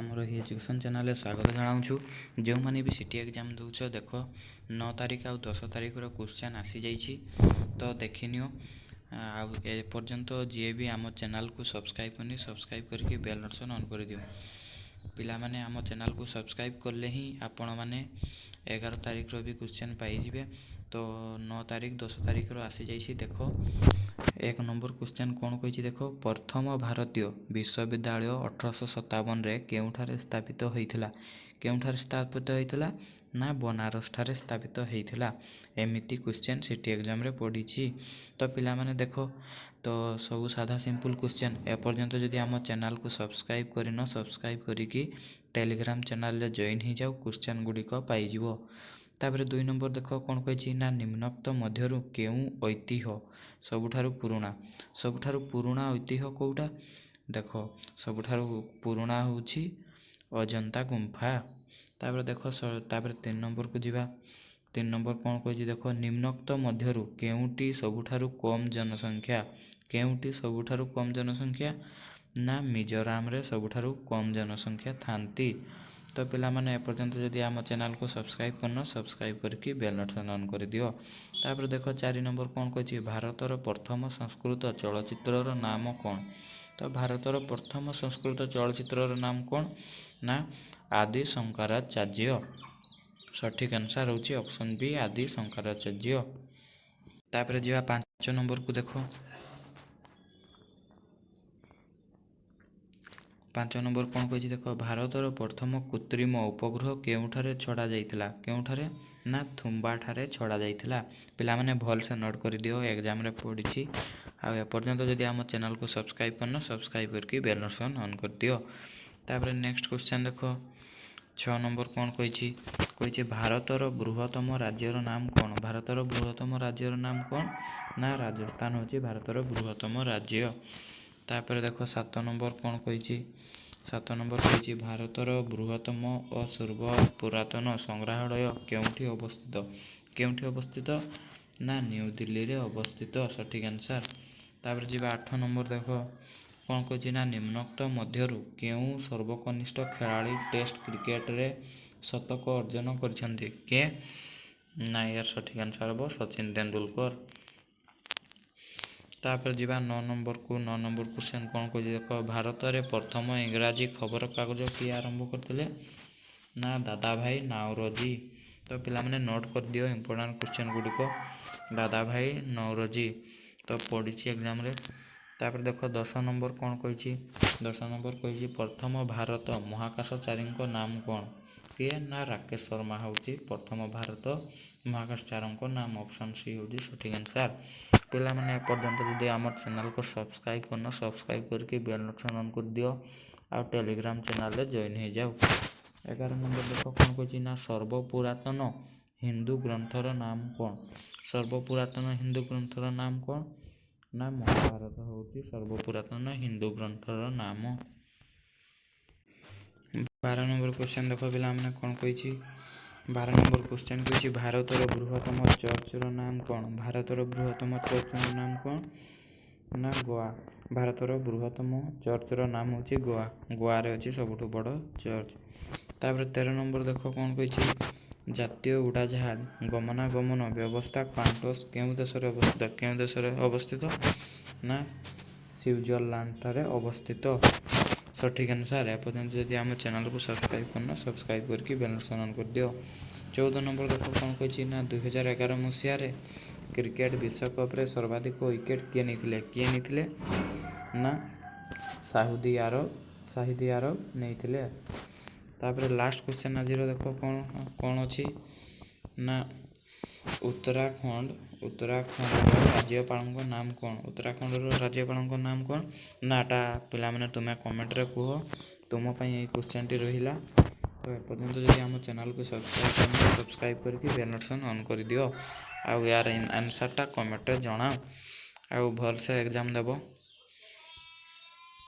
ଆମର ଏହି ଏଜୁକେସନ୍ ଚ୍ୟାନେଲରେ ସ୍ୱାଗତ ଜଣାଉଛୁ। ଯେଉଁମାନେ ବି ସିଟି ଏକ୍ଜାମ୍ ଦେଉଛ, ଦେଖ 9 ତାରିଖ ଆଉ 10 ତାରିଖର କ୍ୱେଶ୍ଚନ୍ ଆସିଯାଇଛି, ତ ଦେଖିନିଅ। ଆଉ ଏପର୍ଯ୍ୟନ୍ତ ଯିଏ ବି ଆମ ଚ୍ୟାନେଲକୁ ସବସ୍କ୍ରାଇବ୍ କରିନି, ସବସ୍କ୍ରାଇବ୍ କରିକି ବେଲ୍ ନୋଟିଫିକେସନ୍ ଅନ୍ କରିଦିଅ। ପିଲାମାନେ ଆମ ଚ୍ୟାନେଲକୁ ସବସ୍କ୍ରାଇବ୍ କଲେ ହିଁ ଆପଣମାନେ 11 ତାରିଖର ବି କ୍ୱେଶ୍ଚନ୍ ପାଇଯିବେ। ତ 9 ତାରିଖ 10 ତାରିଖର ଆସିଯାଇଛି। ଦେଖ 1 ନମ୍ବର କ୍ୱେଶ୍ଚନ୍ କ'ଣ କହିଛି ଦେଖ। ପ୍ରଥମ ଭାରତୀୟ ବିଶ୍ୱବିଦ୍ୟାଳୟ 1857ରେ କେଉଁଠାରେ ସ୍ଥାପିତ ହୋଇଥିଲା? କେଉଁଠାରେ ସ୍ଥାପିତ ହୋଇଥିଲା? ନା ବନାରସଠାରେ ସ୍ଥାପିତ ହୋଇଥିଲା। ଏମିତି କ୍ୱେଶ୍ଚନ୍ ସିଟି ଏକ୍ଜାମ୍ରେ ପଡ଼ିଛି। ତ ପିଲାମାନେ ଦେଖ, ତ ସବୁ ସାଧା ସିମ୍ପଲ୍ କ୍ୱେଶ୍ଚନ୍। ଏପର୍ଯ୍ୟନ୍ତ ଯଦି ଆମ ଚ୍ୟାନେଲକୁ ସବସ୍କ୍ରାଇବ୍ କରିନ, ସବସ୍କ୍ରାଇବ୍ କରିକି ଟେଲିଗ୍ରାମ ଚ୍ୟାନେଲରେ ଜଏନ୍ ହୋଇଯାଉ, କ୍ୱେଶ୍ଚନ୍ ଗୁଡ଼ିକ ପାଇଯିବ। ତାପରେ 2 ନମ୍ବର ଦେଖ କ'ଣ କହିଛି ନା ନିମ୍ନୋକ୍ତ ମଧ୍ୟରୁ କେଉଁ ଐତିହ୍ୟ ସବୁଠାରୁ ପୁରୁଣା? ସବୁଠାରୁ ପୁରୁଣା ଐତିହ୍ୟ କେଉଁଟା? ଦେଖ ସବୁଠାରୁ ପୁରୁଣା ହେଉଛି ଅଜନ୍ତା ଗୁମ୍ଫା। ତାପରେ ଦେଖ ତାପରେ 3 ନମ୍ବରକୁ ଯିବା। 3 ନମ୍ବର କ'ଣ କହିଛି ଦେଖ। ନିମ୍ନୋକ୍ତ ମଧ୍ୟରୁ କେଉଁଟି ସବୁଠାରୁ କମ୍ ଜନସଂଖ୍ୟା? କେଉଁଟି ସବୁଠାରୁ କମ୍ ଜନସଂଖ୍ୟା? ନା ମିଜୋରାମରେ ସବୁଠାରୁ କମ୍ ଜନସଂଖ୍ୟା ଥାନ୍ତି। ତ ପିଲାମାନେ ଏପର୍ଯ୍ୟନ୍ତ ଯଦି ଆମ ଚ୍ୟାନେଲକୁ ସବସ୍କ୍ରାଇବ୍ କରିନ, ସବସ୍କ୍ରାଇବ୍ କରିକି ବେଲ୍ ନୋଟିଫିକେସନ୍ ଅନ୍ କରିଦିଅ। ତାପରେ ଦେଖ 4 ନମ୍ବର କ'ଣ କହିଛି। ଭାରତର ପ୍ରଥମ ସଂସ୍କୃତ ଚଳଚ୍ଚିତ୍ରର ନାମ କ'ଣ? ତ ଭାରତର ପ୍ରଥମ ସଂସ୍କୃତ ଚଳଚ୍ଚିତ୍ରର ନାମ କ'ଣ? ନା ଆଦି ଶଙ୍କରାଚାର୍ଯ୍ୟ। ସଠିକ୍ ଆନ୍ସର୍ ହେଉଛି ଅପସନ୍ ବି, ଆଦି ଶଙ୍କରାଚାର୍ଯ୍ୟ। ତାପରେ ଯିବା 5 ନମ୍ବରକୁ ଦେଖ। 5 ନମ୍ବର କ'ଣ କହିଛି ଦେଖ। ଭାରତର ପ୍ରଥମ କୃତ୍ରିମ ଉପଗ୍ରହ କେଉଁଠାରେ ଛଡ଼ାଯାଇଥିଲା? କେଉଁଠାରେ? ନା ଥୁମ୍ବାଠାରେ ଛଡ଼ାଯାଇଥିଲା। ପିଲାମାନେ ଭଲସେ ନୋଟ୍ କରିଦିଅ, ଏକ୍ଜାମ୍ରେ ପଡ଼ିଛି। ଆଉ ଏପର୍ଯ୍ୟନ୍ତ ଯଦି ଆମ ଚ୍ୟାନେଲକୁ ସବସ୍କ୍ରାଇବ୍ କରିନ, ସବସ୍କ୍ରାଇବ୍ କରିକି ବେଲ୍ ନୋଟିଫିକେସନ୍ ଅନ୍ କରିଦିଅ। ତାପରେ ନେକ୍ସଟ କ୍ୱେଶ୍ଚନ୍ ଦେଖ। 6 ନମ୍ବର କ'ଣ କହିଛି? କହିଛି ଭାରତର ବୃହତ୍ତମ ରାଜ୍ୟର ନାମ କ'ଣ? ଭାରତର ବୃହତ୍ତମ ରାଜ୍ୟର ନାମ କ'ଣ? ନା ରାଜସ୍ଥାନ ହେଉଛି ଭାରତର ବୃହତ୍ତମ ରାଜ୍ୟ। ତାପରେ ଦେଖ 7 ନମ୍ବର କ'ଣ କହିଛି। 7 ନମ୍ବର କହିଛି ଭାରତର ବୃହତ୍ତମ ଓ ସର୍ବ ପୁରାତନ ସଂଗ୍ରହାଳୟ କେଉଁଠି ଅବସ୍ଥିତ? କେଉଁଠି ଅବସ୍ଥିତ? ନା ନ୍ୟୁ ଦିଲ୍ଲୀରେ ଅବସ୍ଥିତ। ସଠିକ୍ ଆନ୍ସର୍। ତାପରେ ଯିବା 8 ନମ୍ବର ଦେଖ। କ'ଣ କହିଛି ନା ନିମ୍ନୋକ୍ତ ମଧ୍ୟରୁ କେଉଁ ସର୍ବକନିଷ୍ଠ ଖେଳାଳି ଟେଷ୍ଟ କ୍ରିକେଟରେ ଶତକ ଅର୍ଜନ କରିଛନ୍ତି? କିଏ? ନା ୟାର ସଠିକ୍ ଆନ୍ସର୍ ହେବ ସଚିନ ତେନ୍ଦୁଲକର। ତାପରେ ଯିବା 9 ନମ୍ବରକୁ। 9 ନମ୍ବର କ୍ୱେଶ୍ଚନ୍ କ'ଣ କହିଛି ଦେଖ। ଭାରତରେ ପ୍ରଥମ ଇଂରାଜୀ ଖବରକାଗଜ କିଏ ଆରମ୍ଭ କରିଥିଲେ? ନା ଦାଦାଭାଇ ନାଓରୋଜି। ତ ପିଲାମାନେ ନୋଟ୍ କରିଦିଅ ଇମ୍ପୋର୍ଟାଣ୍ଟ କ୍ୱେଶ୍ଚନ୍ ଗୁଡ଼ିକ। ଦାଦାଭାଇ ନାଓରୋଜି ତ ପଡ଼ିଛି ଏକ୍ଜାମ୍ରେ। ତାପରେ ଦେଖ 10 ନମ୍ବର କ'ଣ କହିଛି। 10 ନମ୍ବର କହିଛି ପ୍ରଥମ ଭାରତ ମହାକାଶଚାରୀଙ୍କ ନାମ କ'ଣ? କିଏ? ନା ରାକେଶ ଶର୍ମା ହେଉଛି ପ୍ରଥମ ଭାରତ ମହାକାଶଚାରୀଙ୍କ ନାମ। ଅପସନ୍ ସି ହେଉଛି ସଠିକ୍ ଆନ୍ସର୍। ପିଲାମାନେ ଏପର୍ଯ୍ୟନ୍ତ ଯଦି ଆମ ଚ୍ୟାନେଲକୁ ସବସ୍କ୍ରାଇବ୍ କରିନ, ସବସ୍କ୍ରାଇବ୍ କରିକି ବେଲ୍ ନୋଟିଫିକେସନ୍ ଅନ୍ କରିଦିଅ। ଆଉ ଟେଲିଗ୍ରାମ ଚ୍ୟାନେଲରେ ଜଏନ୍ ହୋଇଯାଉ। 11 ନମ୍ବର ଦେଖ କ'ଣ କହିଛି ନା ସର୍ବପୁରାତନ ହିନ୍ଦୁ ଗ୍ରନ୍ଥର ନାମ କ'ଣ? ସର୍ବପୁରାତନ ହିନ୍ଦୁ ଗ୍ରନ୍ଥର ନାମ କ'ଣ? ନା ମହାଭାରତ ହେଉଛି ସର୍ବପୁରାତନ ହିନ୍ଦୁ ଗ୍ରନ୍ଥର ନାମ। 12 ନମ୍ବର କ୍ୱେଶ୍ଚନ୍ ଦେଖ ପିଲାମାନେ କ'ଣ କହିଛି। 12 ନମ୍ବର କ୍ୱେଶ୍ଚନ୍ କହିଛି ଭାରତର ବୃହତ୍ତମ ଚର୍ଚ୍ଚର ନାମ କ'ଣ? ଭାରତର ବୃହତ୍ତମ ଚର୍ଚ୍ଚର ନାମ କ'ଣ? ନା ଗୋଆ। ଭାରତର ବୃହତ୍ତମ ଚର୍ଚ୍ଚର ନାମ ହେଉଛି ଗୋଆ। ଗୋଆରେ ଅଛି ସବୁଠୁ ବଡ଼ ଚର୍ଚ୍ଚ। ତାପରେ 13 ନମ୍ବର ଦେଖ କ'ଣ କହିଛି। ଜାତୀୟ ଉଡ଼ାଜାହାଜ ଗମନାଗମନ ବ୍ୟବସ୍ଥା କ୍ୱାଣ୍ଟସ୍ କେଉଁ ଦେଶରେ ଅବସ୍ଥିତ? କେଉଁ ଦେଶରେ ଅବସ୍ଥିତ? ନା ସୁଇଜରଲ୍ୟାଣ୍ଡଠାରେ ଅବସ୍ଥିତ। ସଠିକ୍ ଆନ୍ସର୍। ଏପର୍ଯ୍ୟନ୍ତ ଯଦି ଆମ ଚ୍ୟାନେଲକୁ ସବସ୍କ୍ରାଇବ୍ କରିନ, ସବସ୍କ୍ରାଇବ୍ କରିକି ବେଲ୍ ନୋଟିଫିକେସନ୍ ଅନ୍ କରିଦିଅ। 14 ନମ୍ବର ଦେଖ କ'ଣ କହିଛି ନା 2011 ମସିହାରେ କ୍ରିକେଟ ବିଶ୍ୱକପ୍ରେ ସର୍ବାଧିକ ୱିକେଟ୍ କିଏ ନେଇଥିଲେ? କିଏ ନେଇଥିଲେ? ନା ସାଉଦି ଆରବ ନେଇଥିଲେ। ତାପରେ ଲାଷ୍ଟ କ୍ୱେଶ୍ଚନ୍ ଆଜିର ଦେଖ କ'ଣ ଅଛି ନା ଉତ୍ତରାଖଣ୍ଡର ରାଜ୍ୟପାଳଙ୍କ ନାମ କ'ଣ? ଉତ୍ତରାଖଣ୍ଡର ରାଜ୍ୟପାଳଙ୍କ ନାମ କ'ଣ? ନା ଏଟା ପିଲାମାନେ ତୁମେ କମେଣ୍ଟରେ କୁହ। ତୁମ ପାଇଁ ଏଇ କ୍ୱେଶ୍ଚନ୍ଟି ରହିଲା। ତ ଏପର୍ଯ୍ୟନ୍ତ ଯଦି ଆମ ଚ୍ୟାନେଲକୁ ସବସ୍କ୍ରାଇବ୍ କରିନ, ସବସ୍କ୍ରାଇବ୍ କରିକି ବେଲ୍ ନୋଟିଫିକେସନ୍ ଅନ୍ କରିଦିଅ। ଆଉ ୟାର ଆନ୍ସର୍ଟା କମେଣ୍ଟରେ ଜଣାଅ। ଆଉ ଭଲସେ ଏକ୍ଜାମ୍ ଦେବ।